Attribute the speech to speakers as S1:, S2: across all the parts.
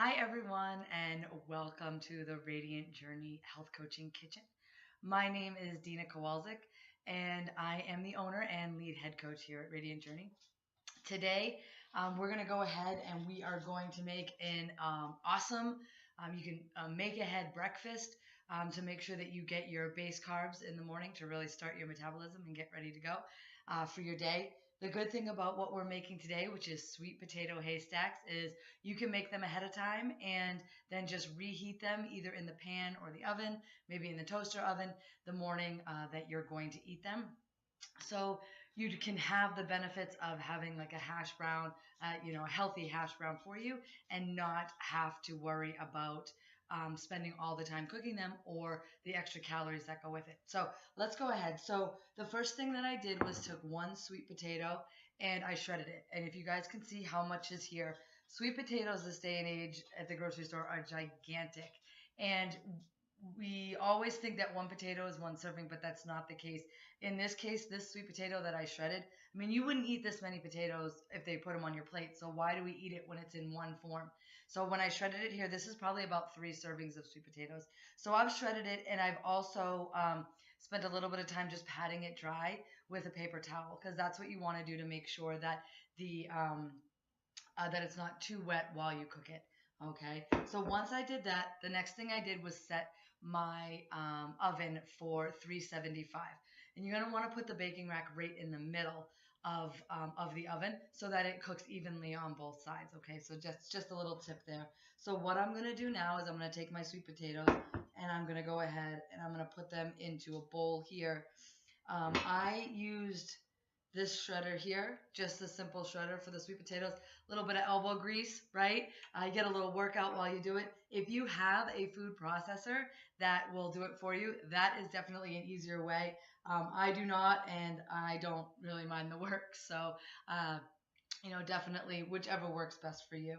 S1: Hi, everyone, and welcome to the Radiant Journey Health Coaching Kitchen. My name is Dina Kowalczyk, and I am the owner and lead head coach here at Radiant Journey. Today, we're going to go ahead and we are going to make an awesome, you can make ahead breakfast to make sure that you get your base carbs in the morning to really start your metabolism and get ready to go for your day. The good thing about what we're making today, which is sweet potato haystacks, is you can make them ahead of time and then just reheat them either in the pan or the oven, maybe in the toaster oven, the morning that you're going to eat them. So you can have the benefits of having like a hash brown, a healthy hash brown for you, and not have to worry about spending all the time cooking them or the extra calories that go with it. So let's go ahead. So the first thing that I did was took one sweet potato and I shredded it. And if you guys can see how much is here, sweet potatoes this day and age at the grocery store are gigantic. And we always think that one potato is one serving, but that's not the case. In this case, this sweet potato that I shredded, I mean, you wouldn't eat this many potatoes if they put them on your plate. So why do we eat it when it's in one form? So when I shredded it here, this is probably about 3 servings of sweet potatoes. So I've shredded it, and I've also spent a little bit of time just patting it dry with a paper towel, because that's what you want to do to make sure that that it's not too wet while you cook it. Okay, so once I did that, the next thing I did was set my oven for 375. And you're going to want to put the baking rack right in the middle of the oven so that it cooks evenly on both sides. Okay, so just a little tip there. So what I'm going to do now is I'm going to take my sweet potatoes and I'm going to go ahead and I'm going to put them into a bowl here. I used this shredder here, just a simple shredder for the sweet potatoes, a little bit of elbow grease, right? You get a little workout while you do it. If you have a food processor that will do it for you, that is definitely an easier way. I do not, and I don't really mind the work. So, definitely whichever works best for you.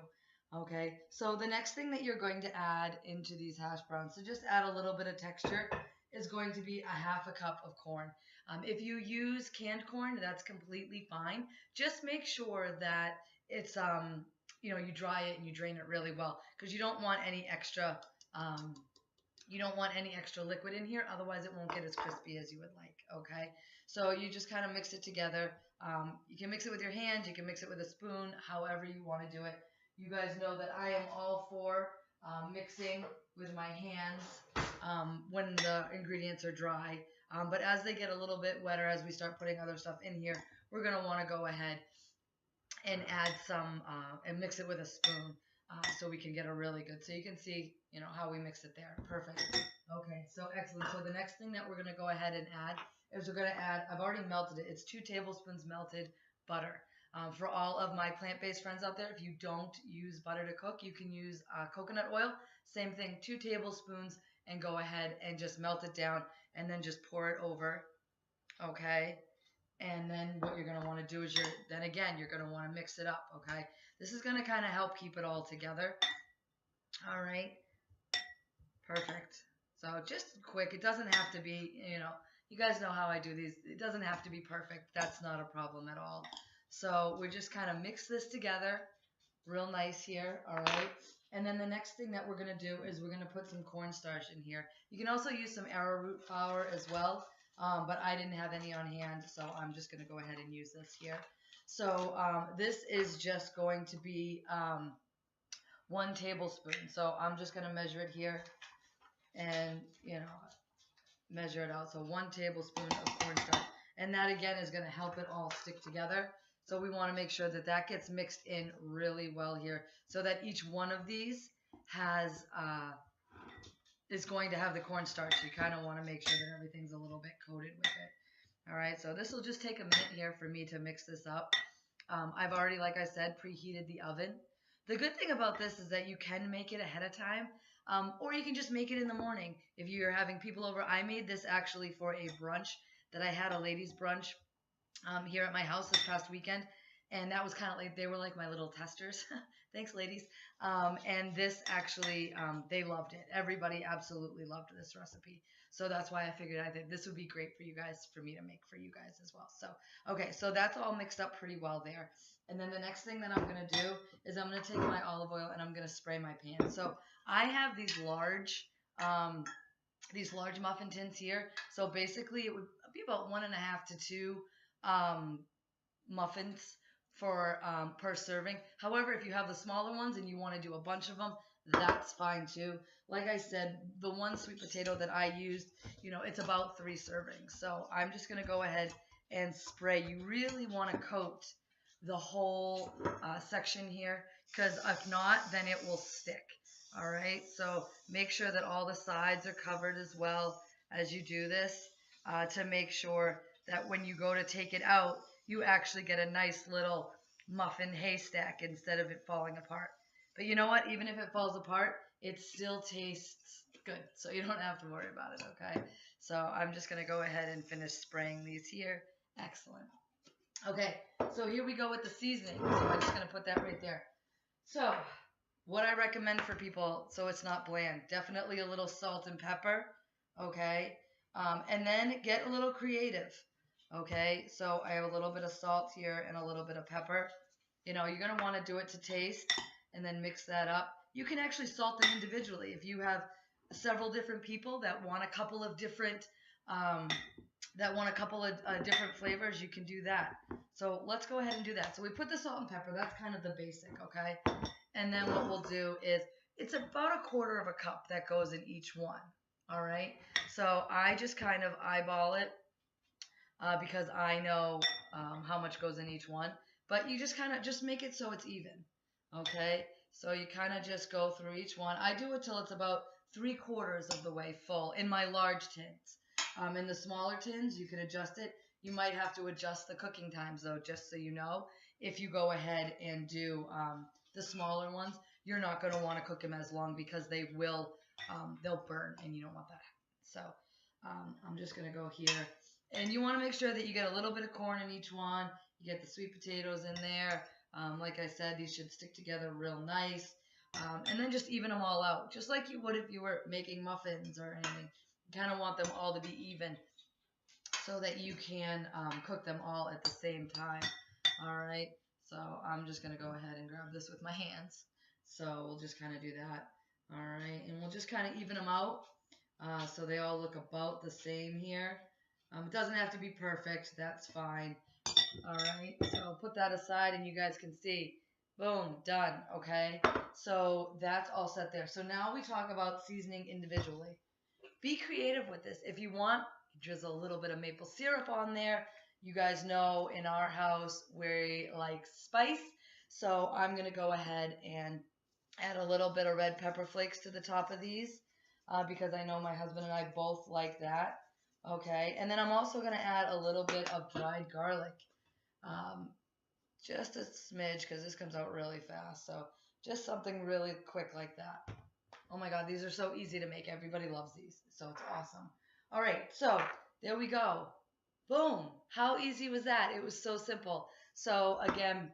S1: Okay, so the next thing that you're going to add into these hash browns, so just add a little bit of texture, is going to be a half a cup of corn. If you use canned corn, that's completely fine. Just make sure that it's, you dry it and you drain it really well, because you don't want any extra, liquid in here. Otherwise, it won't get as crispy as you would like. Okay, so you just kind of mix it together. You can mix it with your hands. You can mix it with a spoon, however you want to do it. You guys know that I am all for mixing with my hands when the ingredients are dry. But as they get a little bit wetter, as we start putting other stuff in here, we're going to want to go ahead and add some and mix it with a spoon so we can get a really good. So you can see, how we mix it there. Perfect. Okay, so excellent. So the next thing that we're going to go ahead and add is we're going to add, I've already melted it. It's 2 tablespoons melted butter. For all of my plant-based friends out there, if you don't use butter to cook, you can use coconut oil. Same thing, 2 tablespoons, and go ahead and just melt it down and then just pour it over. Okay. And then what you're going to want to do is you're going to want to mix it up. Okay. This is going to kind of help keep it all together. All right. Perfect. So just quick. It doesn't have to be, you guys know how I do these. It doesn't have to be perfect. That's not a problem at all. So we're just kind of mix this together real nice here. All right. And then the next thing that we're going to do is we're going to put some cornstarch in here. You can also use some arrowroot flour as well, but I didn't have any on hand, so I'm just going to go ahead and use this here. So this is just going to be 1 tablespoon. So I'm just going to measure it here and, measure it out. So 1 tablespoon of cornstarch. And that, again, is going to help it all stick together. So we want to make sure that that gets mixed in really well here so that each one of these is going to have the cornstarch. You kind of want to make sure that everything's a little bit coated with it. All right, so this will just take a minute here for me to mix this up. I've already, like I said, preheated the oven. The good thing about this is that you can make it ahead of time, or you can just make it in the morning if you're having people over. I made this actually for a brunch that I had, a ladies' brunch here at my house this past weekend, and that was kind of like, they were like my little testers. Thanks, ladies. And this actually, they loved it. Everybody absolutely loved this recipe. So that's why I figured I think this would be great for you guys, for me to make for you guys as well. So, okay, so that's all mixed up pretty well there. And then the next thing that I'm going to do is I'm going to take my olive oil and I'm going to spray my pan. So I have these large muffin tins here. So basically it would be about 1.5 to 2 muffins for per serving. However, if you have the smaller ones and you want to do a bunch of them, that's fine too. Like I said, the one sweet potato that I used, it's about 3 servings. So I'm just going to go ahead and spray. You really want to coat the whole section here, because if not, then it will stick. All right, so make sure that all the sides are covered as well as you do this, to make sure that when you go to take it out, you actually get a nice little muffin haystack instead of it falling apart. But you know what? Even if it falls apart, it still tastes good, so you don't have to worry about it, okay? So I'm just going to go ahead and finish spraying these here. Excellent. Okay, so here we go with the seasoning. So I'm just going to put that right there. So what I recommend for people, so it's not bland, definitely a little salt and pepper, okay? And then get a little creative, okay? So I have a little bit of salt here and a little bit of pepper. You're going to want to do it to taste and then mix that up. You can actually salt them individually. If you have several different people that want a couple of different different flavors, you can do that. So let's go ahead and do that. So we put the salt and pepper. That's kind of the basic, okay? And then what we'll do is, it's about 1/4 cup that goes in each one, all right? So I just kind of eyeball it because I know how much goes in each one. But you just kind of just make it so it's even, okay? So you kind of just go through each one. I do it till it's about 3/4 of the way full in my large tins. In the smaller tins, you can adjust it. You might have to adjust the cooking times, though, just so you know. If you go ahead and do the smaller ones, you're not going to want to cook them as long because they'll burn, and you don't want that. So I'm just going to go here. And you want to make sure that you get a little bit of corn in each one. You get the sweet potatoes in there. Like I said, these should stick together real nice. And then just even them all out, just like you would if you were making muffins or anything. You kind of want them all to be even so that you can cook them all at the same time. All right, so I'm just going to go ahead and grab this with my hands. So we'll just kind of do that. All right, and we'll just kind of even them out so they all look about the same here. It doesn't have to be perfect. That's fine. All right, so put that aside and you guys can see. Boom, done, okay? So that's all set there. So now we talk about seasoning individually. Be creative with this. If you want, drizzle a little bit of maple syrup on there. You guys know in our house we like spice. So I'm going to go ahead and add a little bit of red pepper flakes to the top of these because I know my husband and I both like that. Okay, and then I'm also going to add a little bit of dried garlic. Just a smidge because this comes out really fast. So just something really quick like that. Oh my God, these are so easy to make. Everybody loves these, so it's awesome. All right, so there we go. Boom. How easy was that? It was so simple. So again,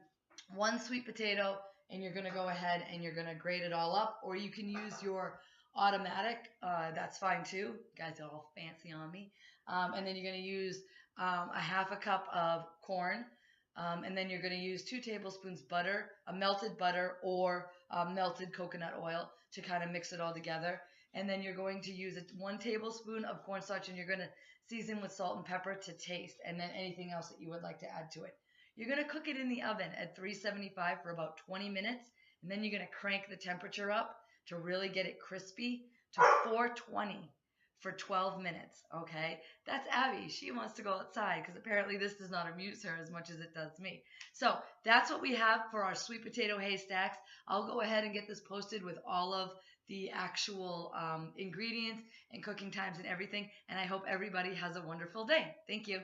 S1: 1 sweet potato, and you're going to go ahead and you're going to grate it all up, or you can use your automatic. That's fine too. You guys are all fancy on me. And then you're going to use a 1/2 cup of corn. And then you're going to use 2 tablespoons butter, a melted butter or melted coconut oil to kind of mix it all together. And then you're going to use 1 tablespoon of cornstarch, and you're going to season with salt and pepper to taste, and then anything else that you would like to add to it. You're going to cook it in the oven at 375 for about 20 minutes, and then you're going to crank the temperature up to really get it crispy to 420 for 12 minutes, okay? That's Abby. She wants to go outside because apparently this does not amuse her as much as it does me. So that's what we have for our sweet potato haystacks. I'll go ahead and get this posted with all of the actual ingredients and cooking times and everything, and I hope everybody has a wonderful day. Thank you.